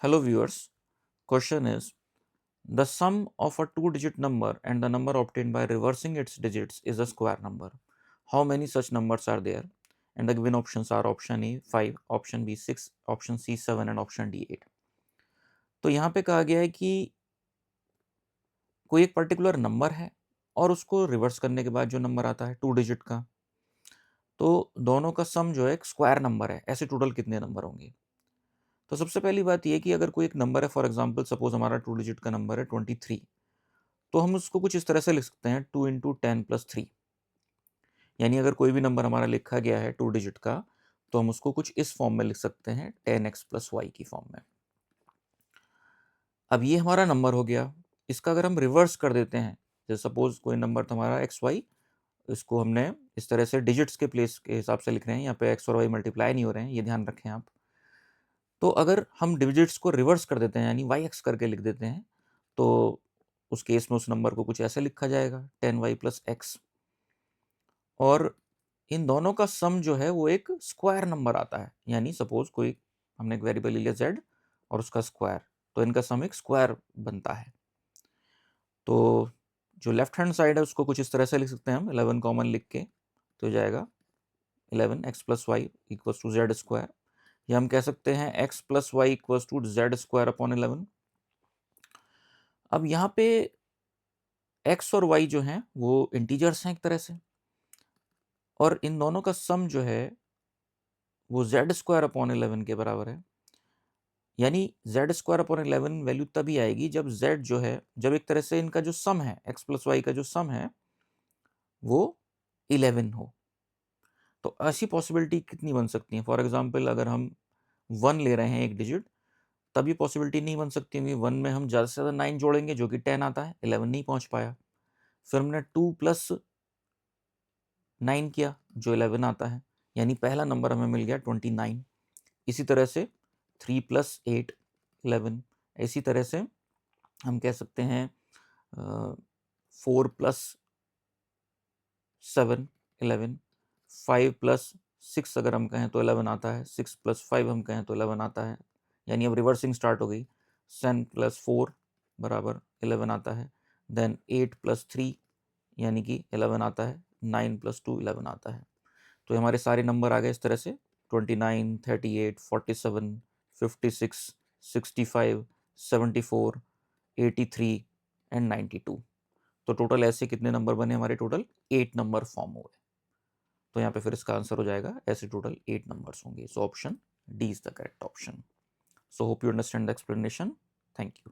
Hello viewers, question is the sum of a two-digit number and the number obtained by reversing its digits is a square number. How many such numbers are there? And the given options are option A 5, option B 6, option C 7 and option D 8. तो यहाँ पे कहा गया है कि कोई एक particular number है और उसको रिवर्स करने के बाद जो नंबर आता है टू डिजिट का, तो दोनों का सम जो है एक स्क्वायर नंबर है। ऐसे टोटल कितने नंबर होंगे? तो सबसे पहली बात ये कि अगर कोई एक नंबर है, फॉर एग्जांपल सपोज हमारा टू डिजिट का नंबर है 23, तो हम उसको कुछ इस तरह से लिख सकते हैं 2 इंटू 10+3। यानी अगर कोई भी नंबर हमारा लिखा गया है टू डिजिट का, तो हम उसको कुछ इस फॉर्म में लिख सकते हैं 10x+y की फॉर्म में। अब ये हमारा नंबर हो गया। इसका अगर हम रिवर्स कर देते हैं, जैसे सपोज कोई नंबर था हमारा xy, इसको हमने इस तरह से डिजिट्स के प्लेस के हिसाब से लिख रहे हैं, यहाँ पे x और y मल्टीप्लाई नहीं हो रहे हैं, ये ध्यान रखें आप। तो अगर हम डिजिट्स को रिवर्स कर देते हैं यानी yx करके लिख देते हैं, तो उस केस में उस नंबर को कुछ ऐसे लिखा जाएगा 10y+x। और इन दोनों का सम जो है वो एक स्क्वायर नंबर आता है। यानी सपोज कोई हमने एक वेरिएबल ले लिया z और उसका स्क्वायर, तो इनका सम एक स्क्वायर बनता है। तो जो लेफ्ट हैंड साइड है उसको कुछ इस तरह से लिख सकते हैं हम 11 कॉमन लिख के, तो जाएगा 11x+y equals to Z square, या हम कह सकते हैं x+y equals to Z square upon 11। अब यहाँ पे x और y जो हैं वो इंटीजर्स हैं एक तरह से, और इन दोनों का सम जो है वो जेड स्क्वायर अपॉन 11 के बराबर है। यानी जेड स्क्वायर अपॉन 11 वैल्यू तभी आएगी जब z जो है, जब एक तरह से इनका जो सम है x+y का जो सम है वो 11 हो। तो ऐसी पॉसिबिलिटी कितनी बन सकती है? फॉर एग्जाम्पल अगर हम 1 ले रहे हैं एक डिजिट, तब ये पॉसिबिलिटी नहीं बन सकती होंगी। 1 में हम ज़्यादा से ज़्यादा 9 जोड़ेंगे जो कि 10 आता है, 11 नहीं पहुंच पाया। फिर हमने 2 + 9 किया जो 11 आता है, यानी पहला नंबर हमें मिल गया 29। इसी तरह से 3 + 8 11। इसी तरह से हम कह सकते हैं 4 + 7 11, 5 + 6 अगर हम कहें तो 11 आता है, 6 + 5 हम कहें तो 11 आता है। यानी अब रिवर्सिंग स्टार्ट हो गई। 7 + 4 बराबर 11 आता है, देन 8 + 3 यानी कि 11 आता है, 9 + 2 11 आता है। तो ये हमारे सारे नंबर आ गए इस तरह से 29, 38, 47, 56, 65, 74, 83 एंड 92। तो टोटल ऐसे कितने नंबर बने हमारे? टोटल 8 नंबर फॉर्म हुए। तो यहाँ पे फिर इसका आंसर हो जाएगा ऐसे टोटल 8 नंबर्स होंगे। So option D is the correct option. So hope you understand the explanation. Thank you.